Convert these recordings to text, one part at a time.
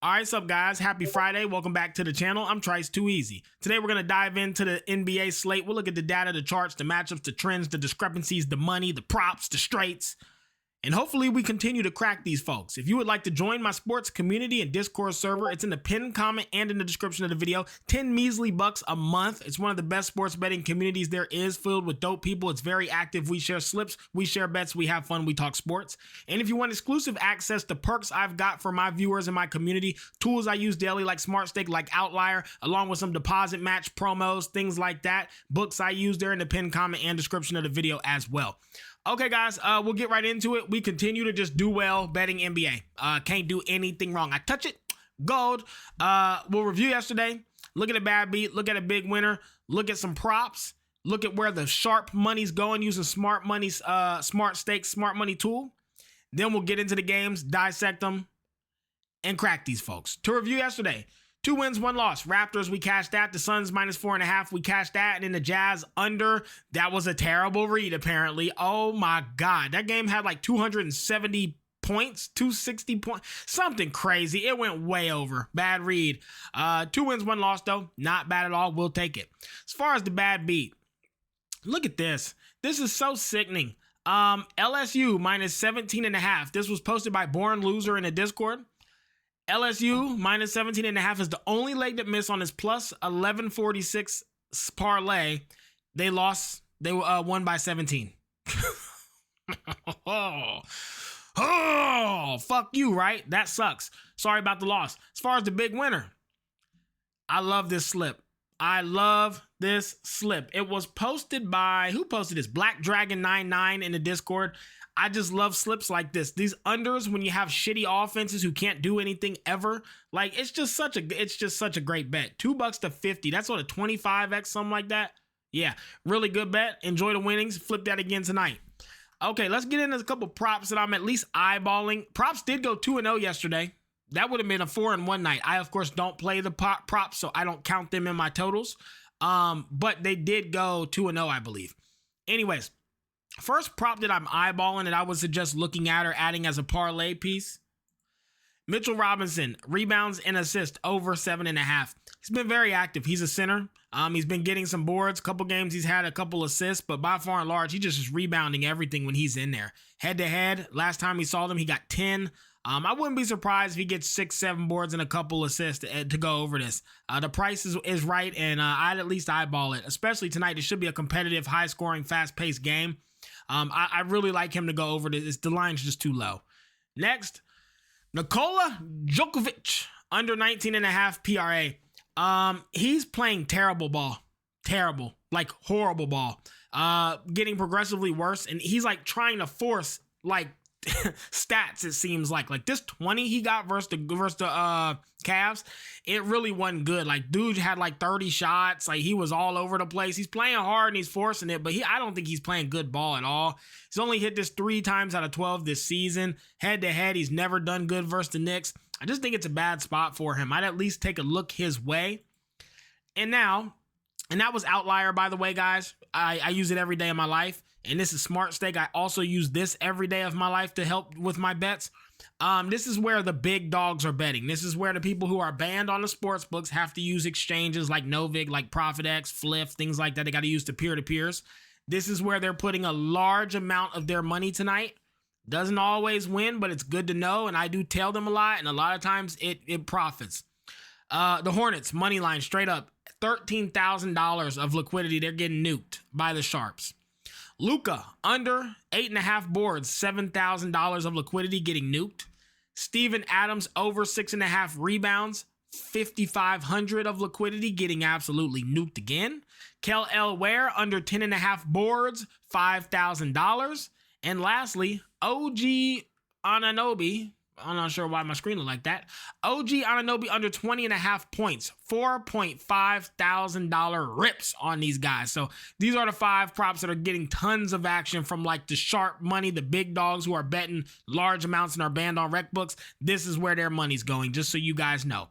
All right, what's up, guys? Happy Friday. Welcome back to the channel. I'm Trice Too Easy. Today, we're going to dive into the NBA slate. We'll look at the data, the charts, the matchups, the trends, the discrepancies, the money, the props, the straights, and hopefully we continue to crack these folks. If you would like to join my sports community and Discord server, it's in the pinned comment and in the description of the video. 10 measly bucks a month. It's one of the best sports betting communities there is, filled with dope people. It's very active. We share slips, we share bets, we have fun, we talk sports. And if you want exclusive access to perks I've got for my viewers in my community, tools I use daily like Smart Stake, like Outlier, along with some deposit match promos, things like that, books I use there in the pinned comment and description of the video as well. Okay, guys, we'll get right into it. We continue to just do well betting NBA. Can't do anything wrong. I touch it, gold. We'll review yesterday. Look at a bad beat. Look at a big winner. Look at some props. Look at where the sharp money's going using smart money's smart stakes, smart money tool. Then we'll get into the games, dissect them, and crack these folks. To review yesterday. 2 wins, 1 loss. Raptors, we cashed that. The Suns -4.5, we cashed that. And then the Jazz under, that was a terrible read, apparently. Oh my God. That game had like 270 points, 260 points, something crazy. It went way over. Bad read. 2 wins, 1 loss, though. Not bad at all. We'll take it. As far as the bad beat, look at this. This is so sickening. LSU -17.5. This was posted by Born Loser in the Discord. LSU -17.5 is the only leg that missed on his plus 1146 parlay. They lost. They won by 17. Oh, fuck you, right? That sucks. Sorry about the loss. As far as the big winner, I love this slip. I love this slip. It was posted by, who posted this? Black Dragon 99 in the Discord. I just love slips like this. These unders, when you have shitty offenses who can't do anything ever, like it's just such a great bet. $2 to 50. That's what, a 25x, something like that. Yeah, really good bet. Enjoy the winnings. Flip that again tonight. Okay, let's get into a couple props that I'm at least eyeballing. Props did go 2-0 yesterday. That would have been a 4-1 night. I, of course, don't play the props, so I don't count them in my totals. But they did go 2-0, I believe. Anyways, first prop that I'm eyeballing that I would suggest looking at or adding as a parlay piece, Mitchell Robinson, rebounds and assists over 7.5. He's been very active. He's a center. He's been getting some boards. A couple games he's had a couple assists, but by far and large, he just is rebounding everything when he's in there. Head to head, last time we saw them, he got 10. I wouldn't be surprised if he gets 6-7 boards and a couple assists to go over this. The price is right, and I'd at least eyeball it, especially tonight. It should be a competitive, high-scoring, fast-paced game. I really like him to go over this. The line's just too low. Next, Nikola Djokovic, under 19.5 PRA. He's playing terrible ball. Terrible. Like horrible ball. Getting progressively worse. And he's like trying to force like stats, it seems like this 20 he got versus the Cavs, it really wasn't good. Like, dude had like 30 shots. Like, he was all over the place. He's playing hard and he's forcing it, but I don't think he's playing good ball at all. He's only hit this 3 times out of 12 this season. Head to head, he's never done good versus the Knicks. I just think it's a bad spot for him. I'd at least take a look his way. And that was Outlier, by the way, guys. I use it every day of my life. And this is Smart Stake. I also use this every day of my life to help with my bets. This is where the big dogs are betting. This is where the people who are banned on the sports books have to use exchanges like Novig, like ProfitX, Fliff, things like that. They got to use the peer-to-peers. This is where they're putting a large amount of their money tonight. Doesn't always win, but it's good to know. And I do tell them a lot. And a lot of times it profits. The Hornets, money line, straight up. $13,000 of liquidity. They're getting nuked by the Sharps. Luka, under 8.5 boards, $7,000 of liquidity getting nuked. Steven Adams, over 6.5 rebounds, 5,500 of liquidity getting absolutely nuked again. Kel Elware, under 10.5 boards, $5,000. And lastly, OG Anunoby, I'm not sure why my screen looked like that. OG Anunoby under 20.5 points, $4,500 rips on these guys. So these are the 5 props that are getting tons of action from like the sharp money, the big dogs who are betting large amounts and are banned on rec books. This is where their money's going, just so you guys know.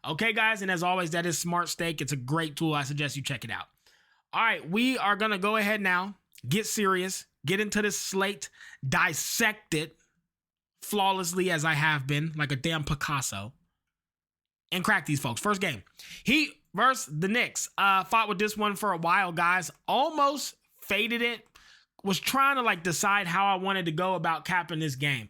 Okay, guys, and as always, that is Smart Stake. It's a great tool. I suggest you check it out. All right, we are going to go ahead now, get serious, get into this slate, dissect it, flawlessly as I have been, like a damn Picasso. and crack these folks. First game, Heat versus the Knicks. Fought with this one for a while, guys. Almost faded it. Was trying to like decide how I wanted to go about capping this game.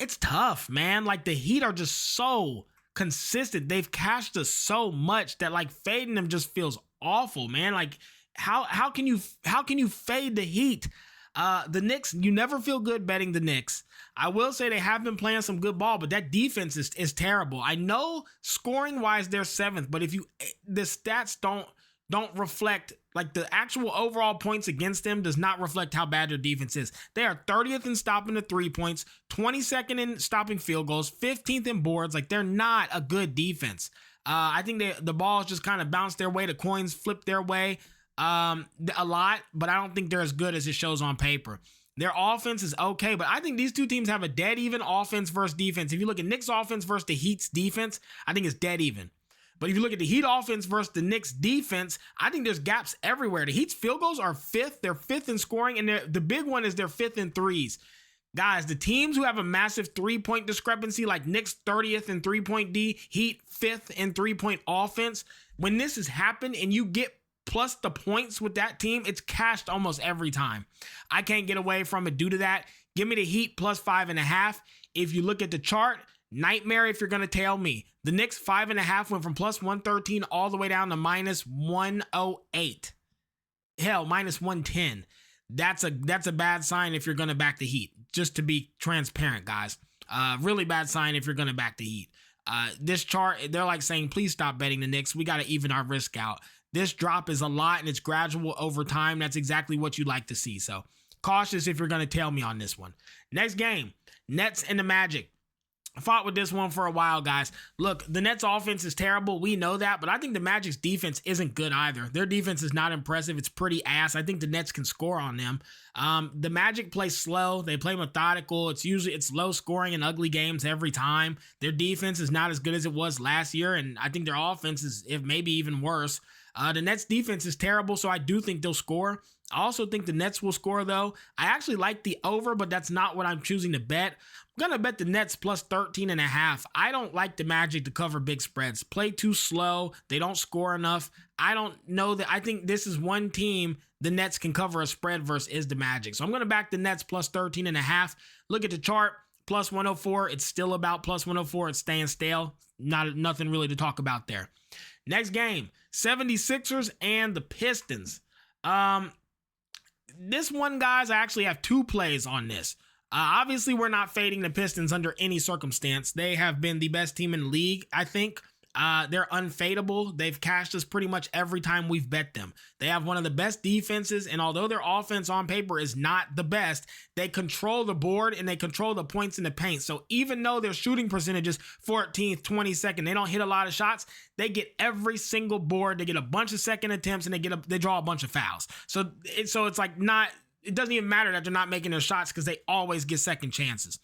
It's tough, man. Like the Heat are just so consistent. They've cashed us so much that like fading them just feels awful, man. Like how can you fade the Heat? The Knicks, you never feel good betting the Knicks. I will say they have been playing some good ball, but that defense is terrible. I know scoring wise they're 7th, but if the stats don't reflect, like the actual overall points against them does not reflect how bad their defense is. They are 30th in stopping the 3 points, 22nd in stopping field goals, 15th in boards. Like they're not a good defense. I think the balls just kind of bounce their way. The coins flip their way a lot, but I don't think they're as good as it shows on paper. Their offense is okay, but I think these two teams have a dead even offense versus defense. If you look at Knicks offense versus the Heat's defense, I think it's dead even. But if you look at the Heat offense versus the Knicks defense, I think there's gaps everywhere. The Heat's field goals are 5th. They're 5th in scoring, and the big one is they're 5th in threes. Guys, the teams who have a massive 3-point discrepancy, like Knicks 30th in 3-point D, Heat 5th in 3-point offense, when this has happened and you get plus the points with that team, it's cashed almost every time. I can't get away from it due to that. Give me the Heat plus 5.5. If you look at the chart, nightmare if you're going to tail me. The Knicks 5.5 went from plus 113 all the way down to minus 108. Hell, minus 110. That's a bad sign if you're going to back the Heat. Just to be transparent, guys. Really bad sign if you're going to back the Heat. This chart, they're like saying, please stop betting the Knicks. We got to even our risk out. This drop is a lot and it's gradual over time. That's exactly what you'd like to see. So cautious if you're going to tail me on this one. Next game, Nets and the Magic. I fought with this one for a while, guys. Look, the Nets offense is terrible. We know that, but I think the Magic's defense isn't good either. Their defense is not impressive. It's pretty ass. I think the Nets can score on them. The Magic play slow. They play methodical. It's low scoring and ugly games every time. Their defense is not as good as it was last year, and I think their offense is maybe even worse. The Nets defense is terrible, so I do think they'll score. I also think the Nets will score, though. I actually like the over, but that's not what I'm choosing to bet. I'm going to bet the Nets plus 13.5. I don't like the Magic to cover big spreads. Play too slow. They don't score enough. I don't know that. I think this is one team the Nets can cover a spread versus is the Magic. So I'm going to back the Nets plus 13.5. Look at the chart. Plus 104. It's still about plus 104. It's staying stale. Nothing really to talk about there. Next game, 76ers and the Pistons. This one, guys, I actually have 2 plays on this. Obviously, we're not fading the Pistons under any circumstance. They have been the best team in the league, I think. They're unfadable. They've cashed us pretty much every time we've bet them. They have one of the best defenses, and although their offense on paper is not the best, they control the board and they control the points in the paint. So even though their shooting percentage is 14th, 22nd, they don't hit a lot of shots, they get every single board. They get a bunch of second attempts, and they draw a bunch of fouls. So it's like not... It doesn't even matter that they're not making their shots because they always get second chances.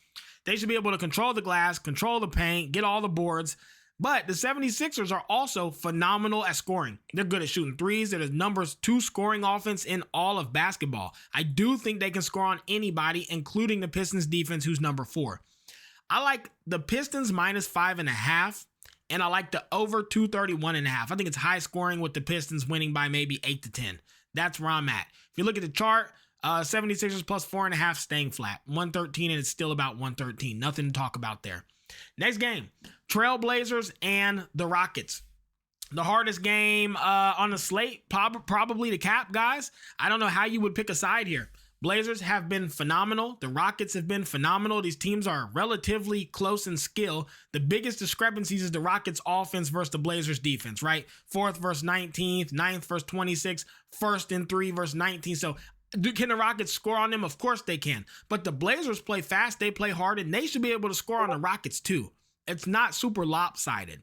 They should be able to control the glass, control the paint, get all the boards. But the 76ers are also phenomenal at scoring. They're good at shooting threes. They're the numbers 2 scoring offense in all of basketball. I do think they can score on anybody, including the Pistons defense, who's number 4. I like the Pistons minus 5.5, and I like the over 231.5. I think it's high scoring with the Pistons winning by maybe 8 to 10. That's where I'm at. If you look at the chart, 76ers plus 4.5 staying flat. 113, and it's still about 113. Nothing to talk about there. Next game, Trailblazers and the Rockets. The hardest game on the slate, probably the cap, guys. I don't know how you would pick a side here. Blazers have been phenomenal. The Rockets have been phenomenal. These teams are relatively close in skill. The biggest discrepancies is the Rockets offense versus the Blazers defense, right? 4th versus 19th, 9th versus 26th, 1st and 3 versus 19. So can the Rockets score on them? Of course they can. But the Blazers play fast, they play hard, and they should be able to score on the Rockets too. It's not super lopsided.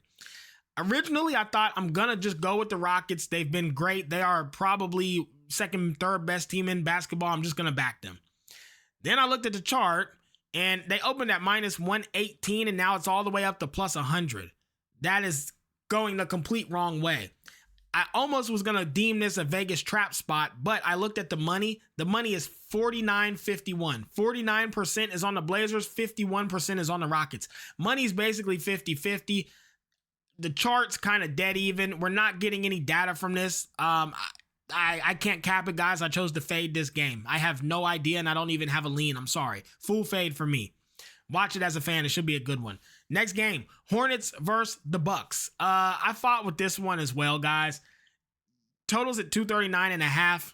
Originally, I thought I'm going to just go with the Rockets. They've been great. They are probably second, third best team in basketball. I'm just going to back them. Then I looked at the chart, and they opened at minus 118, and now it's all the way up to plus 100. That is going the complete wrong way. I almost was going to deem this a Vegas trap spot, but I looked at the money. The money is 49-51. 49% is on the Blazers, 51% is on the Rockets. Money's basically 50-50. The chart's kind of dead even. We're not getting any data from this. I can't cap it, guys. I chose to fade this game. I have no idea, and I don't even have a lean. I'm sorry. Full fade for me. Watch it as a fan. It should be a good one. Next game, Hornets versus the Bucks. I fought with this one as well, guys. Totals at 239.5.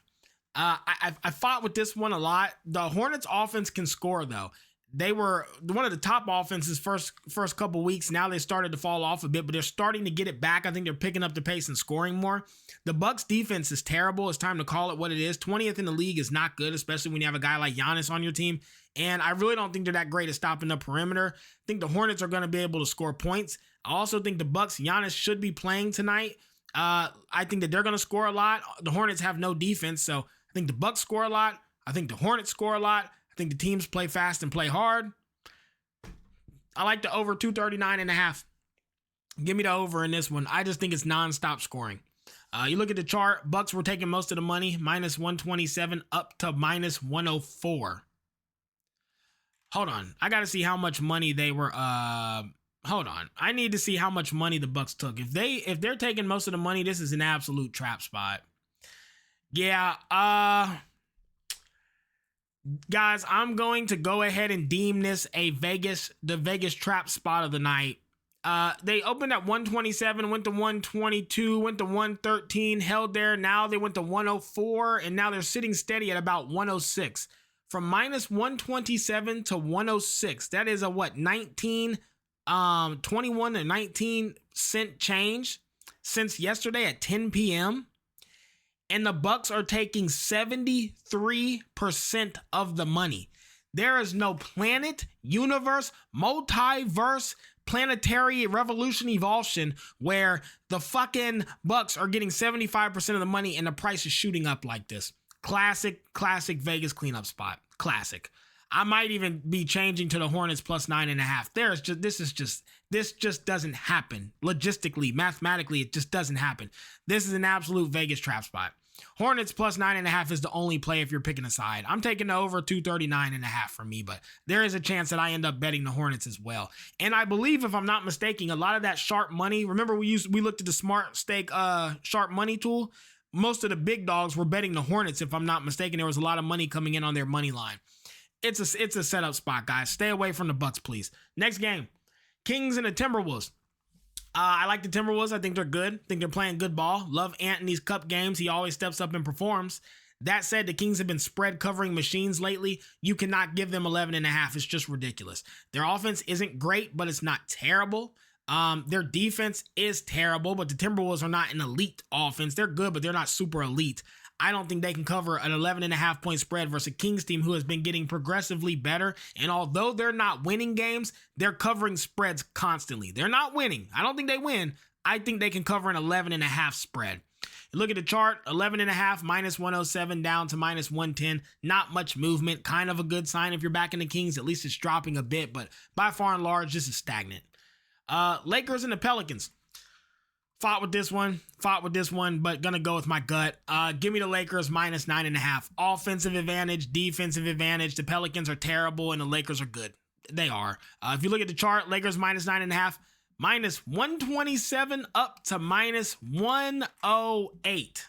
I fought with this one a lot. The Hornets offense can score, though. They were one of the top offenses first couple weeks. Now they started to fall off a bit, but they're starting to get it back. I think they're picking up the pace and scoring more. The Bucks defense is terrible. It's time to call it what it is. 20th in the league is not good, especially when you have a guy like Giannis on your team. And I really don't think they're that great at stopping the perimeter. I think the Hornets are going to be able to score points. I also think the Bucks, Giannis should be playing tonight. I think that they're going to score a lot. The Hornets have no defense, so I think the Bucks score a lot. I think the Hornets score a lot. I think the teams play fast and play hard. I like the over 239.5. Give me the over in this one. I just think it's nonstop scoring. You look at the chart, Bucks were taking most of the money, minus 127 up to minus 104. Hold on. I got to see how much money they were. Hold on. I need to see how much money the Bucks took. If they're taking most of the money, this is an absolute trap spot. Yeah. Guys, I'm going to go ahead and deem this the Vegas trap spot of the night. They opened at 127, went to 122, went to 113, held there. Now they went to 104, and now they're sitting steady at about 106. From minus 127 to 106, that is a 21 to 19 cent change since yesterday at 10 p.m. And the Bucks are taking 73% of the money. There is no planet, universe, multiverse, planetary revolution evolution where the fucking Bucks are getting 75% of the money and the price is shooting up like this. Classic Vegas cleanup spot. Classic. I might even be changing to the Hornets plus 9.5. This just doesn't happen. Logistically, mathematically, it just doesn't happen. This is an absolute Vegas trap spot. Hornets plus 9.5 is the only play if you're picking a side. I'm taking the over 239.5 for me, but there is a chance that I end up betting the Hornets as well. And I believe, if I'm not mistaken, a lot of that sharp money, remember we looked at the smart stake sharp money tool. Most of the big dogs were betting the Hornets. If I'm not mistaken, there was a lot of money coming in on their money line. It's a setup spot, guys. Stay away from the Bucks, please. Next game, Kings and the Timberwolves. I like the Timberwolves. I think they're good. I think they're playing good ball. Love Ant in these cup games. He always steps up and performs. That said, the Kings have been spread covering machines lately. You cannot give them 11.5. It's just ridiculous. Their offense isn't great, but it's not terrible. Their defense is terrible, but the Timberwolves are not an elite offense. They're good, but they're not super elite. I don't think they can cover an 11.5 point spread versus a Kings team who has been getting progressively better. And although they're not winning games, they're covering spreads constantly. They're not winning. I don't think they win. I think they can cover an 11.5 spread. You look at the chart, 11.5 minus 107 down to minus 110. Not much movement. Kind of a good sign if you're backing the Kings. At least it's dropping a bit, but by far and large, this is stagnant. Lakers and the Pelicans. Fought with this one, but gonna go with my gut. Give me the Lakers minus 9.5. Offensive advantage, defensive advantage. The Pelicans are terrible and the Lakers are good. They are. If you look at the chart, Lakers minus 9.5, minus 127 up to minus 108.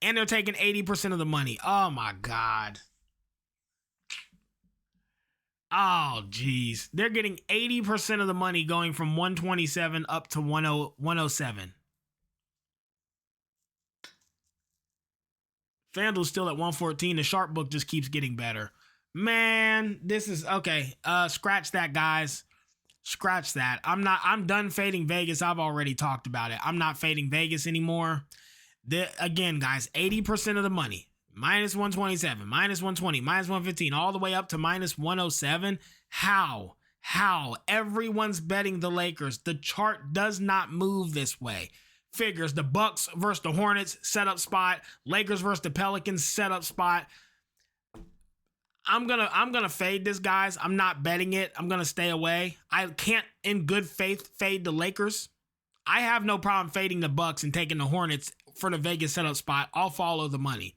And they're taking 80% of the money. Oh my God. Oh, geez. They're getting 80% of the money going from 127 up to 107. FanDuel's still at 114. The sharp book just keeps getting better. Man, this is okay. Scratch that, guys. Scratch that. I'm done fading Vegas. I've already talked about it. I'm not fading Vegas anymore. Again, guys, 80% of the money. Minus 127, minus 120, minus 115, all the way up to minus 107. How? Everyone's betting the Lakers. The chart does not move this way. Figures the Bucks versus the Hornets, setup spot. Lakers versus the Pelicans, setup spot. I'm gonna fade this, guys. I'm not betting it. I'm gonna stay away. I can't, in good faith, fade the Lakers. I have no problem fading the Bucks and taking the Hornets for the Vegas setup spot. I'll follow the money.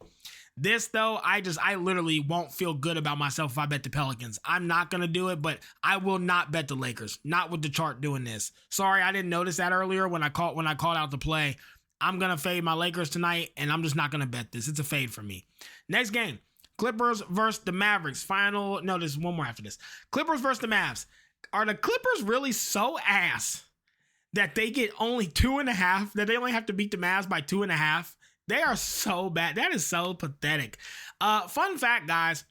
This though, I literally won't feel good about myself if I bet the Pelicans. I'm not gonna do it, but I will not bet the Lakers. Not with the chart doing this. Sorry, I didn't notice that earlier when I called out the play. I'm gonna fade my Lakers tonight, and I'm just not gonna bet this. It's a fade for me. Next game, Clippers versus the Mavericks. There's one more after this. Clippers versus the Mavs. Are the Clippers really so ass that they get only 2.5? That they only have to beat the Mavs by 2.5? They are so bad. That is so pathetic. Fun fact, guys.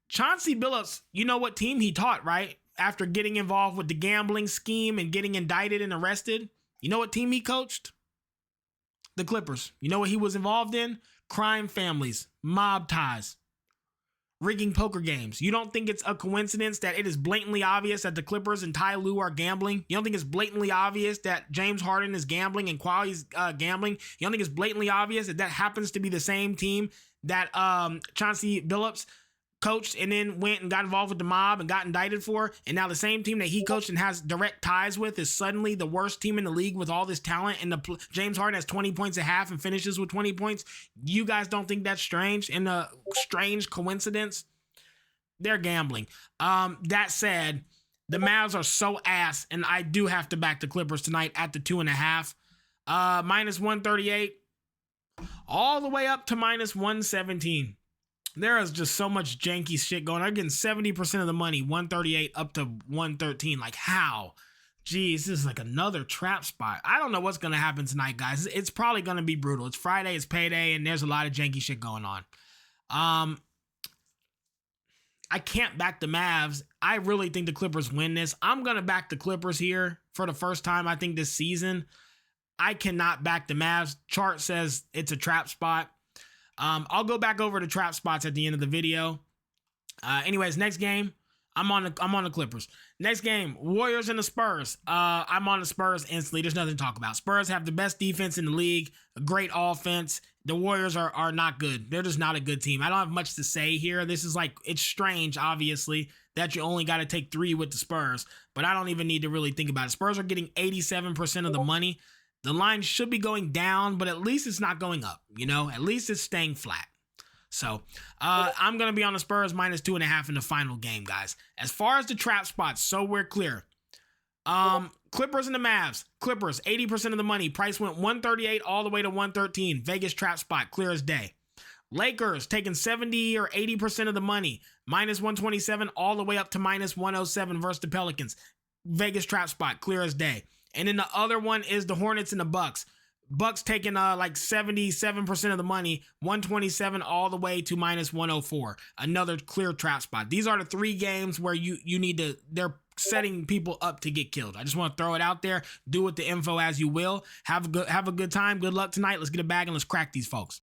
Chauncey Billups, you know what team he taught, right? After getting involved with the gambling scheme and getting indicted and arrested. You know what team he coached? The Clippers. You know what he was involved in? Crime families, mob ties, rigging poker games. You don't think it's a coincidence that it is blatantly obvious that the Clippers and Ty Lue are gambling? You don't think it's blatantly obvious that James Harden is gambling and Kawhi's gambling? You don't think it's blatantly obvious that happens to be the same team that Chauncey Billups coached and then went and got involved with the mob and got indicted for, and now the same team that he coached and has direct ties with is suddenly the worst team in the league with all this talent, and James Harden has 20 points a half and finishes with 20 points? You guys don't think that's strange and a strange coincidence? They're gambling. That said, the Mavs are so ass, and I do have to back the Clippers tonight at the 2.5. Minus 138 all the way up to minus 117. There is just so much janky shit going on. They're getting 70% of the money, 138 up to 113. Like, how? Jeez, this is like another trap spot. I don't know what's going to happen tonight, guys. It's probably going to be brutal. It's Friday, it's payday, and there's a lot of janky shit going on. I can't back the Mavs. I really think the Clippers win this. I'm going to back the Clippers here for the first time, I think, this season. I cannot back the Mavs. Chart says it's a trap spot. I'll go back over the trap spots at the end of the video. Anyways, next game, I'm on the Clippers. Next game, Warriors and the Spurs. I'm on the Spurs instantly. There's nothing to talk about. Spurs have the best defense in the league, a great offense. The Warriors are not good. They're just not a good team. I don't have much to say here. This is like, it's strange, obviously, that you only got to take 3 with the Spurs, but I don't even need to really think about it. Spurs are getting 87% of the money. The line should be going down, but at least it's not going up, you know? At least it's staying flat. So, I'm going to be on the Spurs minus 2.5 in the final game, guys. As far as the trap spots, so we're clear. Clippers and the Mavs. Clippers, 80% of the money. Price went 138 all the way to 113. Vegas trap spot, clear as day. Lakers taking 70 or 80% of the money. Minus 127 all the way up to minus 107 versus the Pelicans. Vegas trap spot, clear as day. And then the other one is the Hornets and the Bucks. Bucks taking like 77% of the money, 127 all the way to minus 104. Another clear trap spot. These are the 3 games where you need to, they're setting people up to get killed. I just want to throw it out there. Do with the info as you will. Have a good time. Good luck tonight. Let's get a bag and let's crack these folks.